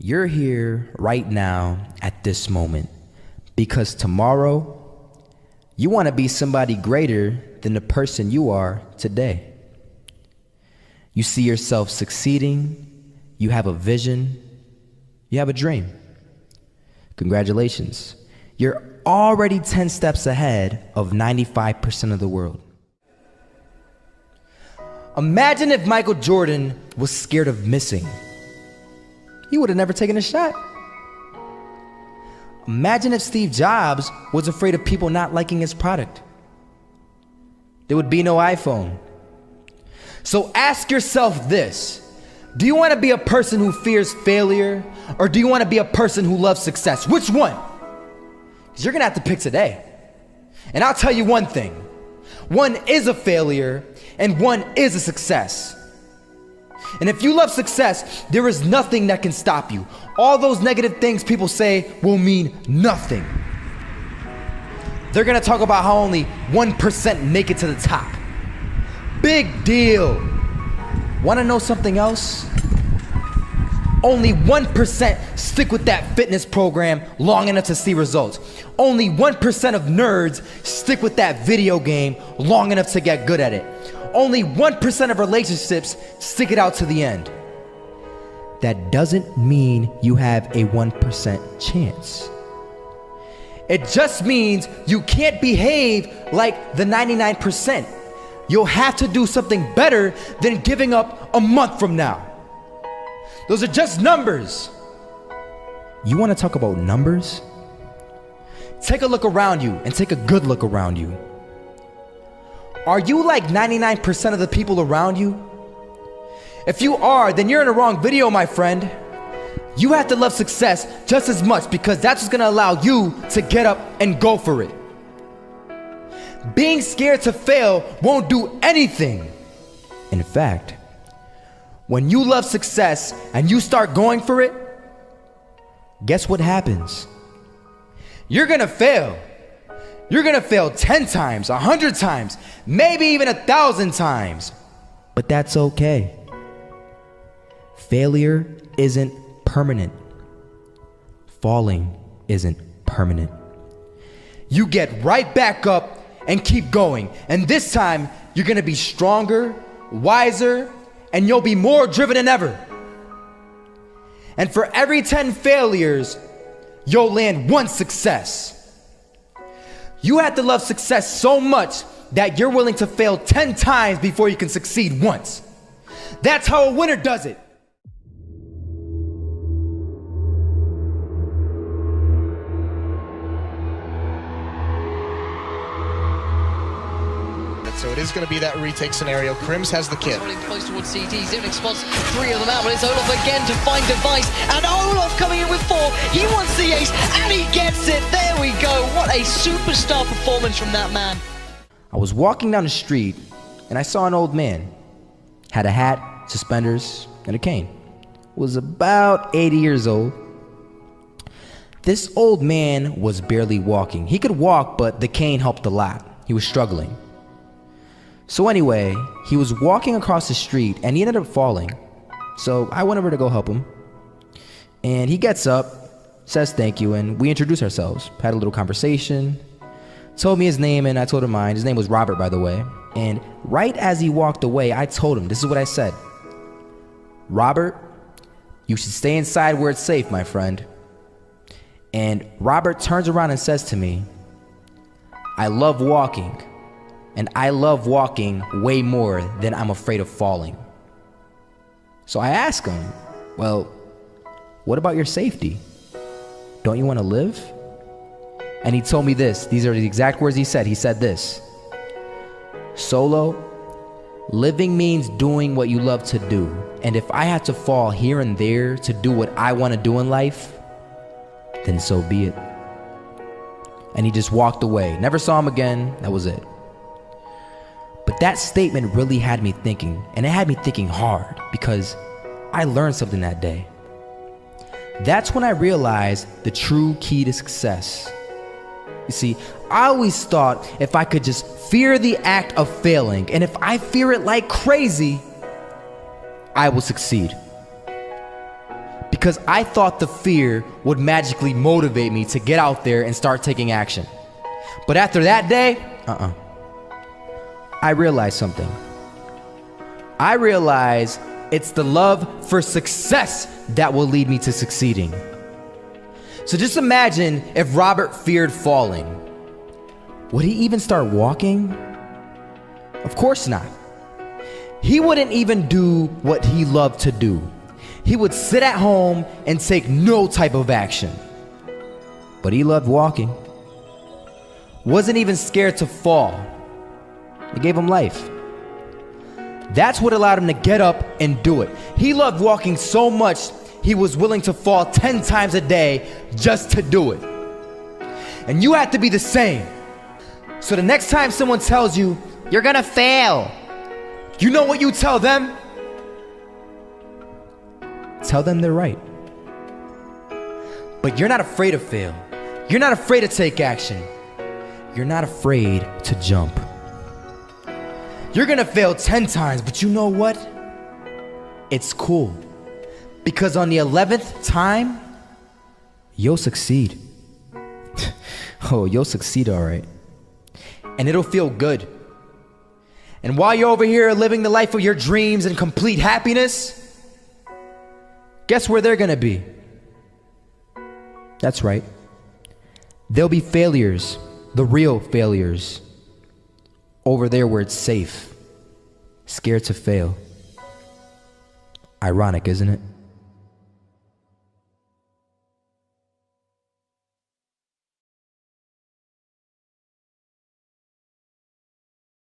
You're here right now at this moment because tomorrow you want to be somebody greater than the person you are today. You see yourself succeeding, you have a vision, you have a dream. Congratulations. You're already 10 steps ahead of 95% of the world. Imagine if Michael Jordan was scared of missing. He would have never taken a shot. Imagine if Steve Jobs was afraid of people not liking his product. There would be no iPhone. So ask yourself this: do you want to be a person who fears failure, or do you want to be a person who loves success? Which one? Because you're gonna have to pick today. And I'll tell you one thing: one is a failure and one is a success. And if you love success, there is nothing that can stop you. All those negative things people say will mean nothing. They're gonna talk about how only 1% make it to the top. Big deal. Wanna know something else? Only 1% stick with that fitness program long enough to see results. Only 1% of nerds stick with that video game long enough to get good at it. Only 1% of relationships stick it out to the end. That doesn't mean you have a 1% chance. It just means you can't behave like the 99%. You'll have to do something better than giving up a month from now. Those are just numbers. You want to talk about numbers? Take a look around you and take a good look around you. Are you like 99% of the people around you? If you are, then you're in the wrong video, my friend. You have to love success just as much because that's what's gonna allow you to get up and go for it. Being scared to fail won't do anything. In fact, when you love success and you start going for it, guess what happens? You're gonna fail. You're gonna fail 10 times, 100 times, maybe even 1,000 times. But that's okay. Failure isn't permanent. Falling isn't permanent. You get right back up and keep going. And this time, you're gonna be stronger, wiser, and you'll be more driven than ever. And for every 10 failures, you'll land one success. You have to love success so much that you're willing to fail 10 times before you can succeed once. That's how a winner does it. So it is going to be that retake scenario. Crims has the kid. Running close towards CT. Zivnik spots 3 of them out, but it's Olof again to find Device. And Olof coming in with 4. He wants the ace, and he gets it. There we go. What a superstar performance from that man. I was walking down the street, and I saw an old man. Had a hat, suspenders, and a cane. Was about 80 years old. This old man was barely walking. He could walk, but the cane helped a lot. He was struggling. So anyway, he was walking across the street and he ended up falling. So I went over to go help him. And he gets up, says thank you, and we introduced ourselves. Had a little conversation. Told me his name and I told him mine. His name was Robert, by the way. And right as he walked away, I told him, this is what I said. Robert, you should stay inside where it's safe, my friend. And Robert turns around and says to me, I love walking. And I love walking way more than I'm afraid of falling. So I asked him, well, what about your safety? Don't you want to live? And he told me this. These are the exact words he said. He said this: Solo, living means doing what you love to do. And if I had to fall here and there to do what I want to do in life, then so be it. And he just walked away. Never saw him again. That was it. But that statement really had me thinking, and it had me thinking hard because I learned something that day. That's when I realized the true key to success. You see, I always thought if I could just fear the act of failing, and if I fear it like crazy, I will succeed. because I thought the fear would magically motivate me to get out there and start taking action. But after that day, I realized something. I realized it's the love for success that will lead me to succeeding. So just imagine if Robert feared falling. Would he even start walking? Of course not. He wouldn't even do what he loved to do. He would sit at home and take no type of action. But he loved walking. Wasn't even scared to fall. It gave him life. That's what allowed him to get up and do it. He loved walking so much, he was willing to fall 10 times a day just to do it. And you have to be the same. So the next time someone tells you, you're gonna fail, you know what you tell them? Tell them they're right. But you're not afraid to fail. You're not afraid to take action. You're not afraid to jump. You're gonna fail 10 times, but you know what? It's cool. Because on the 11th time, you'll succeed. Oh, you'll succeed, all right. And it'll feel good. And while you're over here living the life of your dreams and complete happiness, guess where they're gonna be? That's right. They'll be failures, the real failures. Over there where it's safe, scared to fail. Ironic, isn't it?